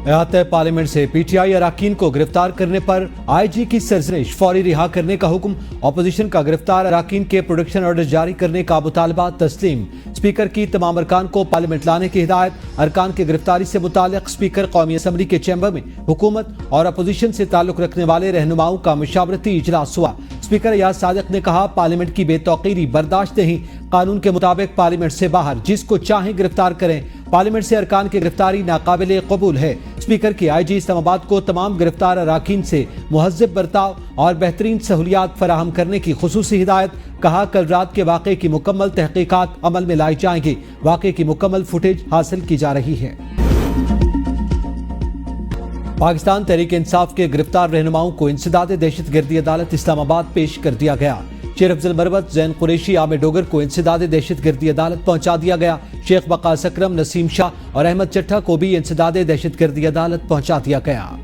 अहाते पार्लियामेंट से पीटीआई अरकान को गिरफ्तार करने पर आईजी की सरजनिश, फौरी रिहा करने का हुक्म। ऑपोजिशन का गिरफ्तार अरकान के प्रोडक्शन ऑर्डर जारी करने का मुतालबा तस्लीम। स्पीकर की तमाम अरकान को पार्लियामेंट लाने की हिदायत। अरकान की गिरफ्तारी से मुताल्लिक स्पीकर कौमी असम्बली के चैम्बर में हुकूमत और अपोजिशन से ताल्लुक रखने वाले रहनुमाओं का मुशावरती इजलास हुआ। स्पीकर अयाज सादिक ने कहा, पार्लियामेंट की बेतौकीरी बर्दाश्त नहीं। कानून के मुताबिक पार्लियामेंट से बाहर जिसको चाहे गिरफ्तार करें। पार्लियामेंट से अरकान की गिरफ्तारी नाकाबिले कबूल है। स्पीकर की आईजी इस्लामाबाद को तमाम गिरफ्तार अरकान से मुहज़्ज़ब बर्ताव और बेहतरीन सहूलियात फराहम करने की खुसूसी हिदायत। कहा, कल रात के वाक़े की मुकम्मल तहकीकात अमल में लाई जाएंगी। वाक़े की मुकम्मल फुटेज हासिल की जा रही है। पाकिस्तान तहरीक इंसाफ के गिरफ्तार रहनुमाओं को इंसदाद दहशतगर्दी अदालत इस्लामाबाद पेश कर दिया गया। शेर अफजल मरवत, जैन कुरैशी, आमिर डोगर को इंसदाद दहशतगर्दी अदालत पहुंचा दिया गया। शेख वकास अकरम, नसीम शाह और अहमद चट्टा को भी इंसदाद दहशतगर्दी अदालत पहुंचा दिया गया।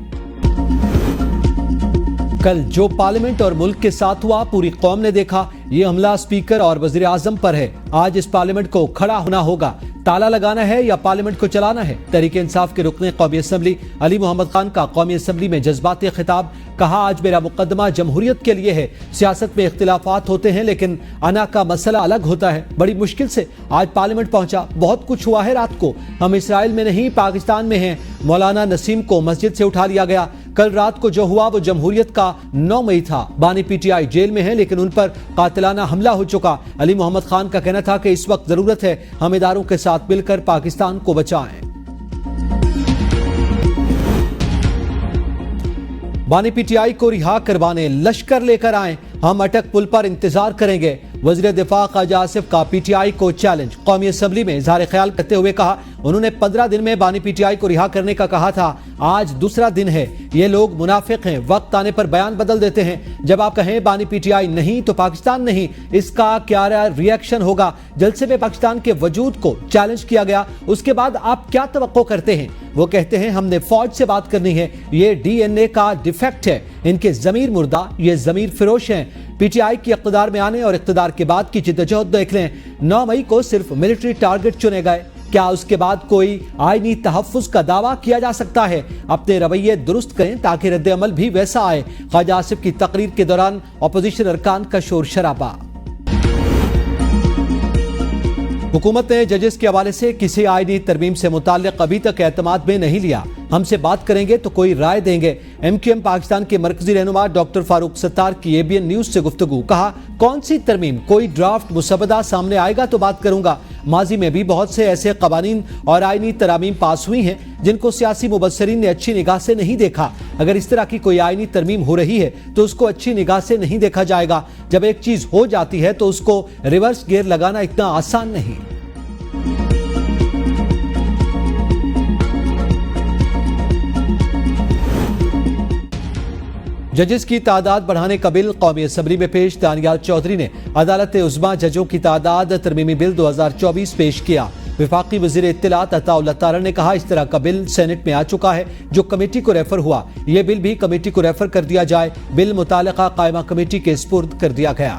कल जो पार्लियामेंट और मुल्क के साथ हुआ, पूरी कौम ने देखा। ये हमला स्पीकर और वजीर आजम पर है। आज इस पार्लियामेंट को खड़ा होना होगा। ताला लगाना है या पार्लियामेंट को चलाना है। तहरीक इंसाफ के रुकने कौमी असम्बली अली मोहम्मद खान का कौमी असम्बली में जज्बाती खिताब। कहा, आज मेरा मुकदमा जमहूरियत के लिए है। सियासत में इख्तिलाफात होते हैं लेकिन अना का मसला अलग होता है। बड़ी मुश्किल से आज पार्लियामेंट पहुंचा। बहुत कुछ हुआ है रात को। हम इसराइल में नहीं पाकिस्तान में हैं। मौलाना नसीम को मस्जिद से उठा लिया गया। कल रात को जो हुआ वो जमहूरियत का 9 मई था। बानी पीटीआई जेल में है लेकिन उन पर कातिलाना हमला हो चुका। अली मोहम्मद खान का कहना था कि इस वक्त जरूरत है हम इदारों के साथ मिलकर पाकिस्तान को बचाएं। बानी पीटीआई को रिहा करवाने लश्कर लेकर आए। हम अटक पुल पर इंतजार करेंगे। वज़ीर दिफा ख्वाजा आसिफ का पीटीआई को चैलेंज। कौमी असम्बली में इजहार ख्याल करते हुए कहा, उन्होंने 15 दिन में बानी पीटीआई को रिहा करने का कहा था। आज दूसरा दिन है। ये लोग मुनाफिक हैं। वक्त आने पर बयान बदल देते हैं। जब आप कहें बानी पीटीआई नहीं तो पाकिस्तान नहीं, इसका क्या रिएक्शन होगा? जलसे में पाकिस्तान के वजूद को चैलेंज किया गया। उसके बाद आप क्या तवक्को करते हैं? वो कहते हैं हमने फौज से बात करनी है। ये डीएनए का डिफेक्ट है। इनके जमीर मुर्दा, ये जमीर फिरोश हैं। पीटीआई की इख्तिदार में आने और इख्तिदार के बाद की जिद्दोजहद देख लें। 9 मई को सिर्फ मिलिट्री टारगेट चुने गए। क्या उसके बाद कोई आईनी तहफ्फुज का दावा किया जा सकता है? अपने रवैये दुरुस्त करें ताकि रद्द अमल भी वैसा आए। ख्वाजा आसिफ की तकरीर के दौरान अपोजिशन अरकान का शोर शराबा। हुकूमत ने जजेस के हवाले से किसी आईनी तरमीम से मुताल्लिक अभी तक एतमाद में नहीं लिया। हमसे बात करेंगे तो कोई राय देंगे। एमक्यूएम पाकिस्तान के मरकजी रहनुमा डॉक्टर फारूक सत्तार की एबीएन न्यूज से गुफ्तगू। कहा, कौन सी तरमीम? कोई ड्राफ्ट मुसवदा सामने आएगा तो बात करूंगा। माजी में भी बहुत से ऐसे कवानीन और आईनी तरामीम पास हुई हैं जिनको सियासी मुबस्सरीन ने अच्छी निगाह से नहीं देखा। अगर इस तरह की कोई आईनी तरमीम हो रही है तो उसको अच्छी निगाह से नहीं देखा जाएगा। जब एक चीज हो जाती है तो उसको रिवर्स गियर लगाना इतना आसान नहीं। जजेस की तादाद बढ़ाने का बिल कौमी असम्बली में पेश। दानियाल चौधरी ने अदालत उज़्मा जजों की तादाद तरमीमी बिल 2024 पेश किया। वफाकी वज़ीर इत्तलात अताउल्लाह तारड़ ने कहा, इस तरह का बिल सेनेट में आ चुका है जो कमेटी को रेफर हुआ। यह बिल भी कमेटी को रेफर कर दिया जाए। बिल मुतालिका कायमा कमेटी के सुपुर्द कर दिया गया।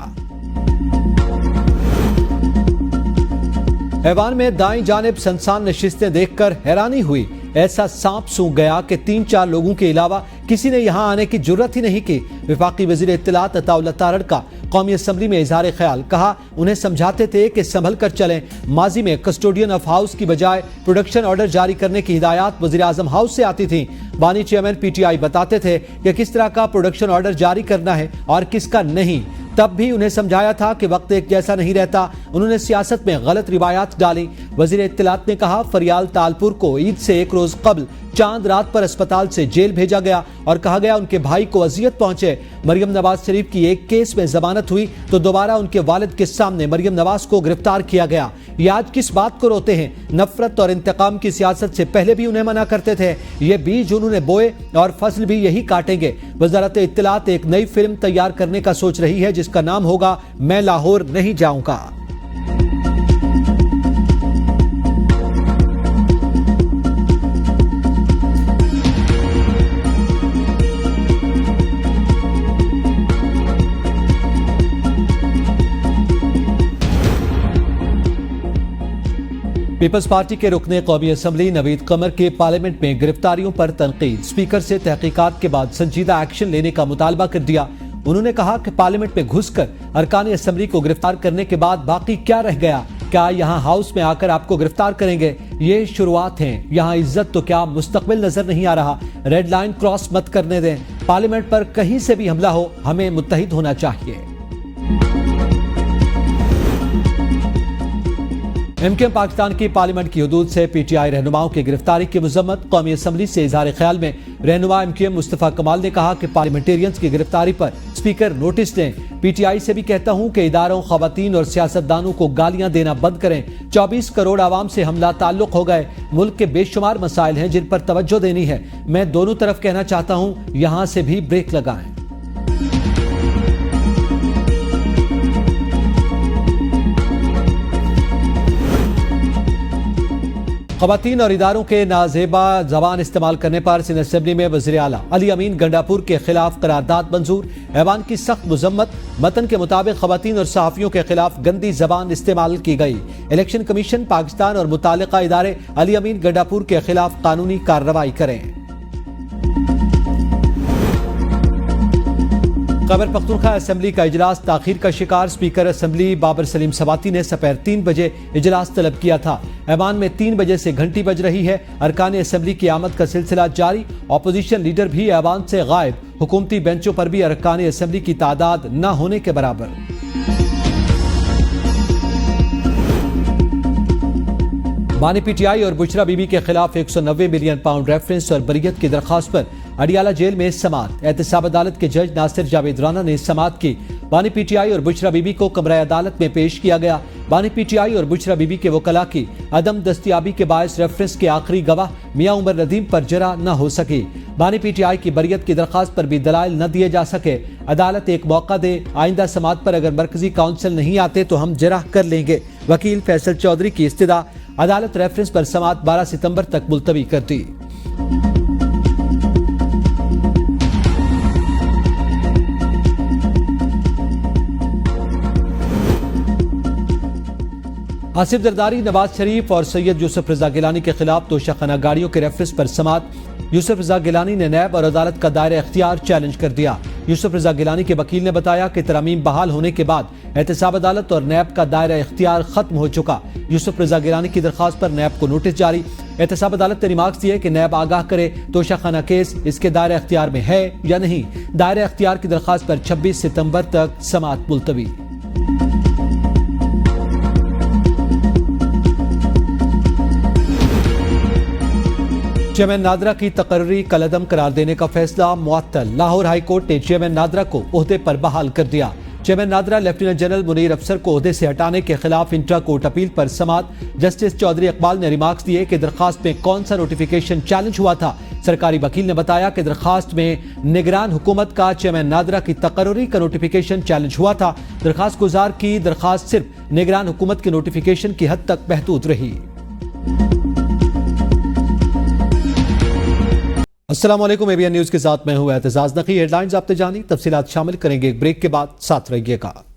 ऐवान में दाईं जानिब सनसान नशिस्तें देखकर हैरानी हुई। ऐसा सांप सूंघ गया कि 3-4 लोगों के अलावा किसी ने यहां आने की जुर्रत ही नहीं की। वफाकी वज़ीर इत्तलात अताउल्लाह तारड़ का कौमी असम्बली में इजहार ख्याल। कहा, उन्हें समझाते थे कि संभल कर चलें। माजी में कस्टोडियन ऑफ हाउस की बजाय प्रोडक्शन ऑर्डर जारी करने की हिदायत वज़ीर आज़म हाउस से आती थी। बानी चेयरमैन पीटीआई बताते थे कि किस तरह का प्रोडक्शन ऑर्डर जारी करना है और किसका नहीं। तब भी उन्हें समझाया था कि वक्त एक जैसा नहीं रहता। उन्होंने सियासत में गलत रिवायात डाली। वज़ीर इत्तलात ने कहा, फरियाल तालपुर को ईद से एक रोज कबल चांद रात पर अस्पताल से जेल भेजा गया और कहा गया उनके भाई को अजियत पहुंचे। मरियम नवाज शरीफ की एक केस में जमानत हुई तो दोबारा उनके वालिद के सामने मरियम नवाज को गिरफ्तार किया गया। ये आज किस बात को रोते हैं? नफरत और इंतकाम की सियासत से पहले भी उन्हें मना करते थे। ये बीज उन्होंने बोए और फसल भी यही काटेंगे। वजारत इत्तलात एक नई फिल्म तैयार करने का सोच रही है जिसका नाम होगा मैं लाहौर नहीं जाऊंगा। पीपल्स पार्टी के रुकने कौमी असम्बली नवीद कमर के पार्लियामेंट में गिरफ्तारियों पर तनकीद। स्पीकर से तहकीकात के बाद संजीदा एक्शन लेने का मुतालबा कर दिया। उन्होंने कहा कि पार्लियामेंट में घुसकर अरकान असम्बली को गिरफ्तार करने के बाद बाकी क्या रह गया? क्या यहाँ हाउस में आकर आपको गिरफ्तार करेंगे? ये शुरुआत है, यहाँ इज्जत तो क्या मुस्तकबिल नजर नहीं आ रहा। रेड लाइन क्रॉस मत करने दें। पार्लियामेंट पर कहीं से भी हमला हो, हमें मुत्तहिद होना चाहिए। एमकेएम पाकिस्तान की पार्लियामेंट की हदूद से पीटीआई रहनुमाओं की गिरफ्तारी की मजम्मत। कौमी असम्बली से इजहार ख्याल में रहनुमा एमकेएम मुस्तफा कमाल ने कहा कि पार्लियामेंटेरियंस की गिरफ्तारी पर स्पीकर नोटिस दें। पीटीआई से भी कहता हूं कि इदारों, खवातीन और सियासतदानों को गालियां देना बंद करें। 24 करोड़ आवाम से हमला ताल्लुक हो गए। मुल्क के बेशुमार मसाइल हैं जिन पर तवज्जो देनी है। मैं दोनों तरफ कहना चाहता हूं, यहां से भी ब्रेक लगाएं। खवातीन और इदारों के नाजेबा जबान इस्तेमाल करने पर सिंध असेंबली में वज़ीर आला अली अमीन गंडापुर के खिलाफ करारदाद मंजूर। ऐवान की सख्त मुजम्मत। मतन के मुताबिक खवातीन और सहाफियों के खिलाफ गंदी जबान इस्तेमाल की गई। इलेक्शन कमीशन पाकिस्तान और मुतालिका इदारे अली अमीन गंडापुर के खिलाफ कानूनी कार्रवाई करें। खैबर पख्तूनख्वा असेंबली का इजलास ताखीर का शिकार। स्पीकर असेंबली बाबर सलीम सवाती ने दोपहर 3 बजे इजलास तलब किया था। ऐवान में 3 बजे से घंटी बज रही है। अरकान असेंबली की आमद का सिलसिला जारी। अपोजिशन लीडर भी ऐवान से गायब। हुकूमती बेंचों पर भी अरकान असेंबली की तादाद न होने के बराबर। बानी पीटीआई और बुशरा बीबी के खिलाफ 190 मिलियन पाउंड रेफरेंस और बरीयत की दरखास्त पर अडियाला जेल में समाअत। एहतसाब अदालत के जज नासिर जावेद राना ने समाअत की। बानी पीटीआई और बुशरा बीबी को कमरा अदालत में पेश किया गया। बानी पीटीआई और बुशरा बीबी के वकला की अदम दस्तियाबी के बायस रेफरेंस के आखिरी गवाह मियां उमर नदीम पर जरा न हो सकी। बानी पीटीआई की बरीयत की दरखास्त पर भी दलाइल न दिए जा सके। अदालत एक मौका दे। आइंदा समाअत पर अगर मरकजी काउंसिल नहीं आते तो हम जरा कर लेंगे। वकील फैसल चौधरी की इस्तदा। अदालत रेफरेंस पर समाअत 12 सितंबर तक मुलतवी कर दी। आसिफ जरदारी, नवाज शरीफ और सैयद यूसुफ रजा गिलानी के खिलाफ तोशाखाना गाड़ियों के रेफरेंस पर समाअत। यूसुफ रजा गिलानी ने नैब और अदालत का दायरा इख्तियार चैलेंज कर दिया। यूसुफ रजा गिलानी के वकील ने बताया कि तरमीम बहाल होने के बाद एहतसाब अदालत और नैब का दायरा इख्तियार खत्म हो चुका। यूसुफ रजा गिलानी की दरखास्त पर नैब को नोटिस जारी। एहतसाब अदालत ने रिमार्क्स दिए कि नैब आगाह करे तोशाखाना केस इसके दायरा इख्तियार में है या नहीं। दायरा इख्तियार की दरखास्त पर 26 सितंबर तक समाअत मुलतवी। चेयरमैन नादरा की तकर्री कलअदम करार देने का फैसला मुअत्तल। लाहौर हाई कोर्ट ने चेयरमैन नादरा को ओहदे पर बहाल कर दिया। Chairman NADRA lieutenant general Munir अफसर को ओहदे से हटाने के खिलाफ इंट्रा कोर्ट अपील पर समाअत। जस्टिस चौधरी इकबाल ने रिमार्क्स दिए कि दरखास्त में कौन सा नोटिफिकेशन चैलेंज हुआ था। सरकारी वकील ने बताया कि दरखास्त में निगरान हुकूमत का चेयरमैन नादरा की तकर्री का नोटिफिकेशन चैलेंज हुआ था। दरखास्त गुजार की दरखास्त सिर्फ निगरान हुकूमत के नोटिफिकेशन की हद तक महदूद रही। अस्सलाम वालेकुम, एबीएन न्यूज के साथ मैं हूं एतजाज नकी। हेडलाइंस आपने जानी, तफसीलात शामिल करेंगे एक ब्रेक के बाद। साथ रहिएगा।